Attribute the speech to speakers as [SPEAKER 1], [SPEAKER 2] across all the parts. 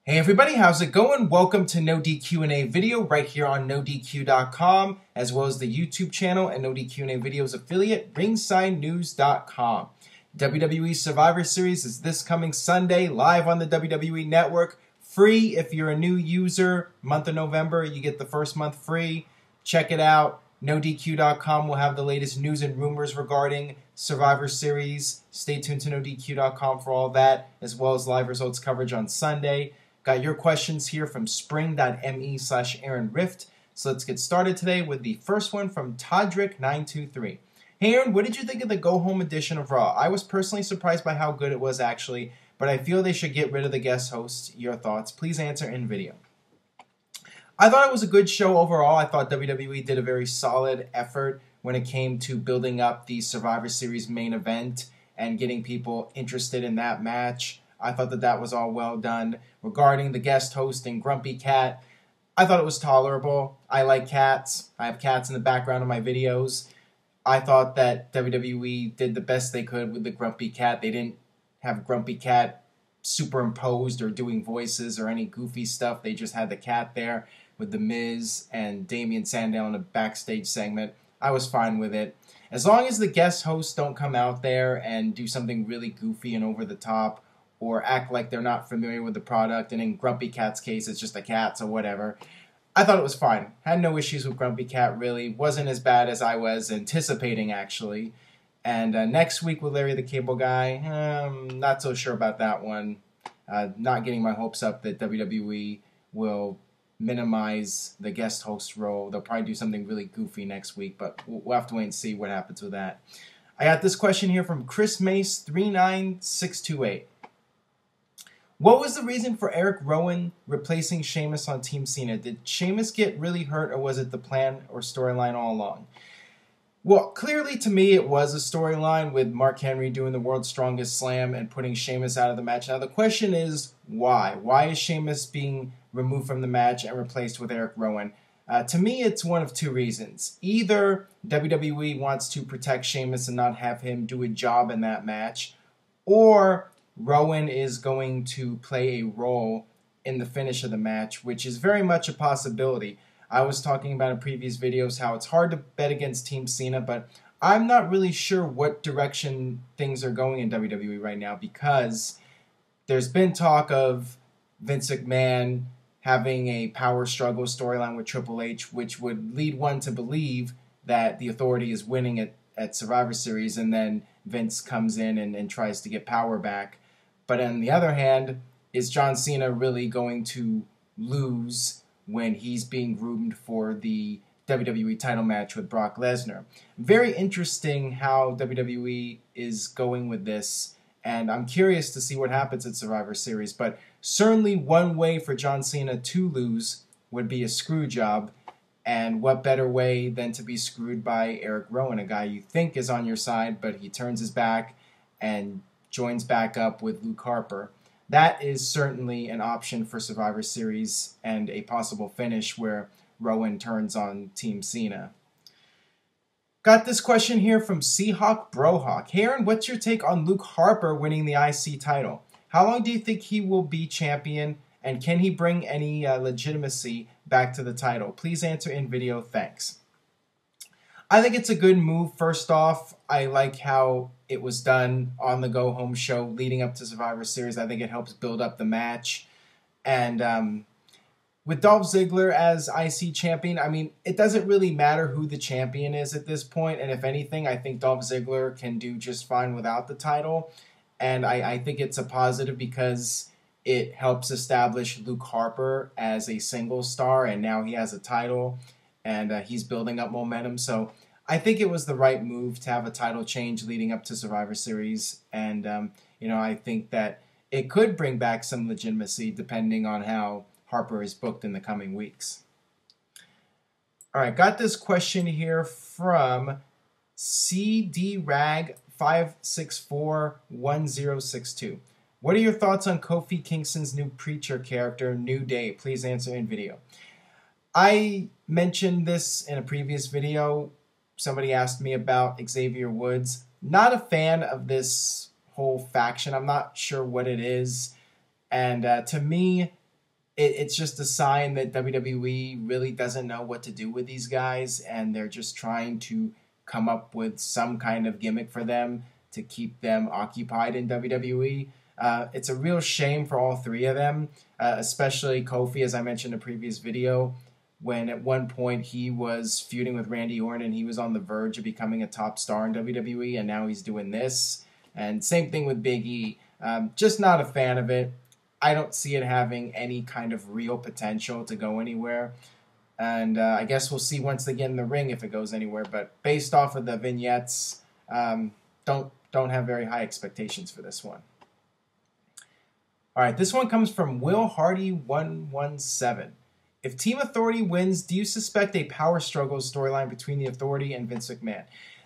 [SPEAKER 1] Hey everybody, how's it going? Welcome to NoDQ&A video right here on NoDQ.com, as well as the YouTube channel and NoDQ&A videos affiliate, RingsideNews.com. WWE Survivor Series is this coming Sunday, live on the WWE Network. Free if you're a new user. Month of November, you get the first month free. Check it out. NoDQ.com will have the latest news and rumors regarding Survivor Series. Stay tuned to NoDQ.com for all that, as well as live results coverage on Sunday. Got your questions here from spring.me/Aaron Rift. So let's get started today with the first one from Todrick923. Hey Aaron, what did you think of the go-home edition of Raw? I was personally surprised by how good it was actually, but I feel they should get rid of the guest host. Your thoughts? Please answer in video. I thought it was a good show overall. I thought WWE did a very solid effort when it came to building up the Survivor Series main event and getting people interested in that match. I thought that was all well done. Regarding the guest host and Grumpy Cat, I thought it was tolerable. I like cats. I have cats in the background of my videos. I thought that WWE did the best they could with the Grumpy Cat. They didn't have Grumpy Cat superimposed or doing voices or any goofy stuff. They just had the cat there with The Miz and Damian Sandow in a backstage segment. I was fine with it. As long as the guest hosts don't come out there and do something really goofy and over the top, or act like they're not familiar with the product, and in Grumpy Cat's case, it's just a cat, so whatever. I thought it was fine. Had no issues with Grumpy Cat, really. Wasn't as bad as I was anticipating, actually. And next week with Larry the Cable Guy, not so sure about that one. Not getting my hopes up that WWE will minimize the guest host role. They'll probably do something really goofy next week, but we'll have to wait and see what happens with that. I got this question here from Chris Mace 39628. What was the reason for Erick Rowan replacing Sheamus on Team Cena? Did Sheamus get really hurt, or was it the plan or storyline all along? Well, clearly to me it was a storyline with Mark Henry doing the World's Strongest Slam and putting Sheamus out of the match. Now the question is why? Why is Sheamus being removed from the match and replaced with Erick Rowan? To me, it's one of two reasons. Either WWE wants to protect Sheamus and not have him do a job in that match, or Rowan is going to play a role in the finish of the match, which is very much a possibility. I was talking about in previous videos how it's hard to bet against Team Cena, but I'm not really sure what direction things are going in WWE right now, because there's been talk of Vince McMahon having a power struggle storyline with Triple H, which would lead one to believe that the Authority is winning at Survivor Series, and then Vince comes in and tries to get power back. But on the other hand, is John Cena really going to lose when he's being groomed for the WWE title match with Brock Lesnar? Very interesting how WWE is going with this, and I'm curious to see what happens at Survivor Series. But certainly one way for John Cena to lose would be a screw job, and what better way than to be screwed by Erick Rowan, a guy you think is on your side, but he turns his back and joins back up with Luke Harper. That is certainly an option for Survivor Series and a possible finish where Rowan turns on Team Cena. Got this question here from Seahawk Brohawk. Hey Aaron, what's your take on Luke Harper winning the IC title? How long do you think he will be champion, and can he bring any legitimacy back to the title? Please answer in video. Thanks. I think it's a good move. First off, I like how it was done on the Go Home show leading up to Survivor Series. I think it helps build up the match. And with Dolph Ziggler as IC champion, I mean, it doesn't really matter who the champion is at this point. And if anything, I think Dolph Ziggler can do just fine without the title. And I think it's a positive because it helps establish Luke Harper as a single star. And now he has a title, and he's building up momentum. So I think it was the right move to have a title change leading up to Survivor Series. And, I think that it could bring back some legitimacy depending on how Harper is booked in the coming weeks. All right, got this question here from CDRAG5641062. What are your thoughts on Kofi Kingston's new Preacher character, New Day? Please answer in video. I mentioned this in a previous video. Somebody asked me about Xavier Woods. Not a fan of this whole faction. I'm not sure what it is. And to me, it's just a sign that WWE really doesn't know what to do with these guys, and they're just trying to come up with some kind of gimmick for them to keep them occupied in WWE. It's a real shame for all three of them, especially Kofi, as I mentioned in a previous video, when at one point he was feuding with Randy Orton and he was on the verge of becoming a top star in WWE, and now he's doing this. And same thing with Big E. Just not a fan of it. I don't see it having any kind of real potential to go anywhere. And I guess we'll see once they get in the ring if it goes anywhere. But based off of the vignettes, don't have very high expectations for this one. All right, this one comes from Will Hardy 117. If Team Authority wins, do you suspect a power struggle storyline between the Authority and Vince McMahon?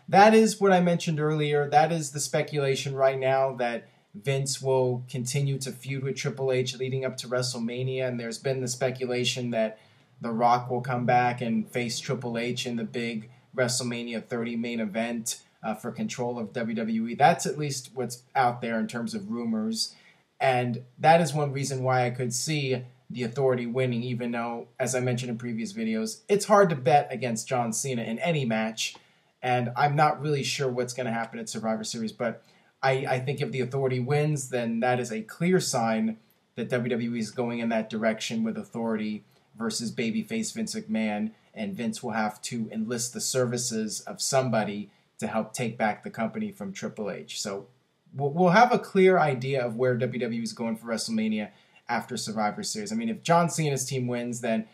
[SPEAKER 1] That is what I mentioned earlier. That is the speculation right now, that Vince will continue to feud with Triple H leading up to WrestleMania. And there's been the speculation that The Rock will come back and face Triple H in the big WrestleMania 30 main event for control of WWE. That's at least what's out there in terms of rumors. And that is one reason why I could see the Authority winning, even though, as I mentioned in previous videos, it's hard to bet against John Cena in any match, and I'm not really sure what's going to happen at Survivor Series, but I think if the Authority wins, then that is a clear sign that WWE is going in that direction with Authority versus babyface Vince McMahon, and Vince will have to enlist the services of somebody to help take back the company from Triple H. So we'll have a clear idea of where WWE is going for WrestleMania after Survivor Series. I mean, if John Cena's team wins, then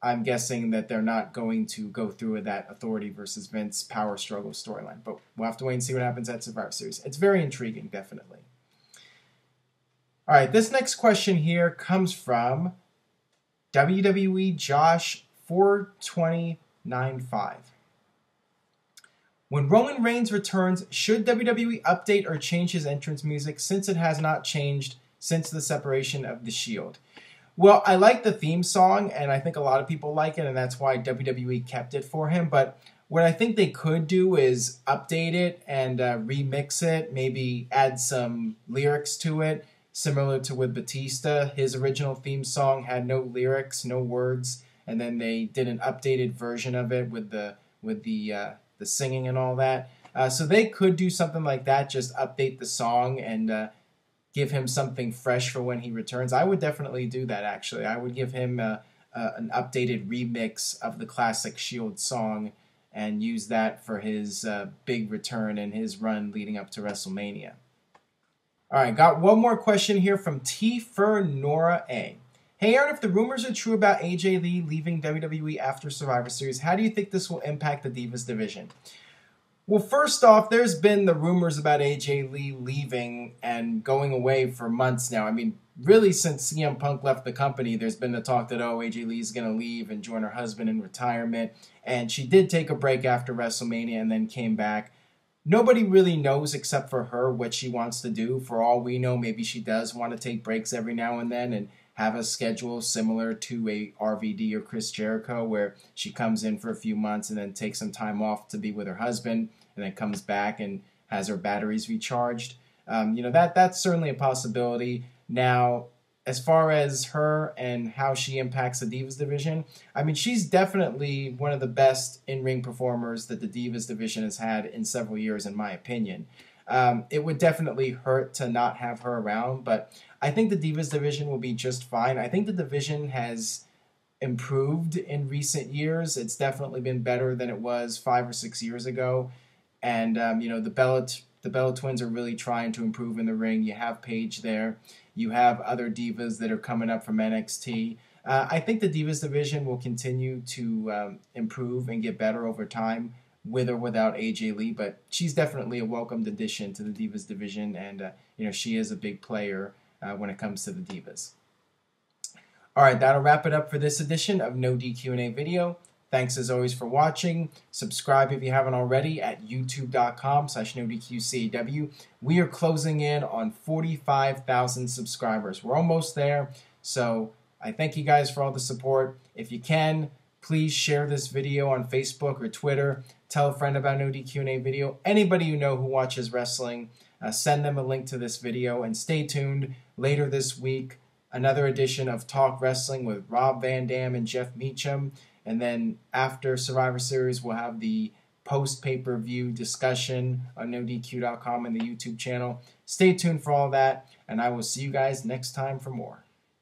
[SPEAKER 1] I'm guessing that they're not going to go through with that Authority versus Vince power struggle storyline. But we'll have to wait and see what happens at Survivor Series. It's very intriguing, definitely. All right, this next question here comes from WWE Josh 42095. When Roman Reigns returns, should WWE update or change his entrance music, since it has not changed since the separation of the Shield? Well, I like the theme song, and I think a lot of people like it, and that's why WWE kept it for him. But what I think they could do is update it and remix it, maybe add some lyrics to it, similar to with Batista. His original theme song had no lyrics, no words, and then they did an updated version of it with the singing and all that. So they could do something like that, just update the song and give him something fresh for when he returns. I would definitely do that, actually. I would give him an updated remix of the classic Shield song and use that for his big return and his run leading up to WrestleMania. All right, got one more question here from T. Fur Nora A. Hey, Aaron, if the rumors are true about AJ Lee leaving WWE after Survivor Series, how do you think this will impact the Divas division? Well, first off, there's been the rumors about AJ Lee leaving and going away for months now. I mean, really, since CM Punk left the company, there's been the talk that, AJ Lee's going to leave and join her husband in retirement. And she did take a break after WrestleMania and then came back. Nobody really knows except for her what she wants to do. For all we know, maybe she does want to take breaks every now and then and have a schedule similar to a RVD or Chris Jericho, where she comes in for a few months and then takes some time off to be with her husband and then comes back and has her batteries recharged. That's certainly a possibility. Now, as far as her and how she impacts the Divas division, I mean, she's definitely one of the best in-ring performers that the Divas division has had in several years, in my opinion. It would definitely hurt to not have her around, but I think the Divas division will be just fine. I think the division has improved in recent years. It's definitely been better than it was 5 or 6 years ago. And, the Bella Twins are really trying to improve in the ring. You have Paige there. You have other divas that are coming up from NXT. I think the Divas division will continue to improve and get better over time, with or without AJ Lee, but she's definitely a welcomed addition to the Divas division, and she is a big player when it comes to the Divas. All right, that'll wrap it up for this edition of No DQ&A Video. Thanks as always for watching. Subscribe if you haven't already at youtube.com/NoDQCAW. We are closing in on 45,000 subscribers. We're almost there, so I thank you guys for all the support. If you can, please share this video on Facebook or Twitter. Tell a friend about No DQ&A Video. Anybody you know who watches wrestling, send them a link to this video. And stay tuned. Later this week, another edition of Talk Wrestling with Rob Van Dam and Jeff Meacham. And then after Survivor Series, we'll have the post-pay-per-view discussion on NoDQ.com and the YouTube channel. Stay tuned for all that, and I will see you guys next time for more.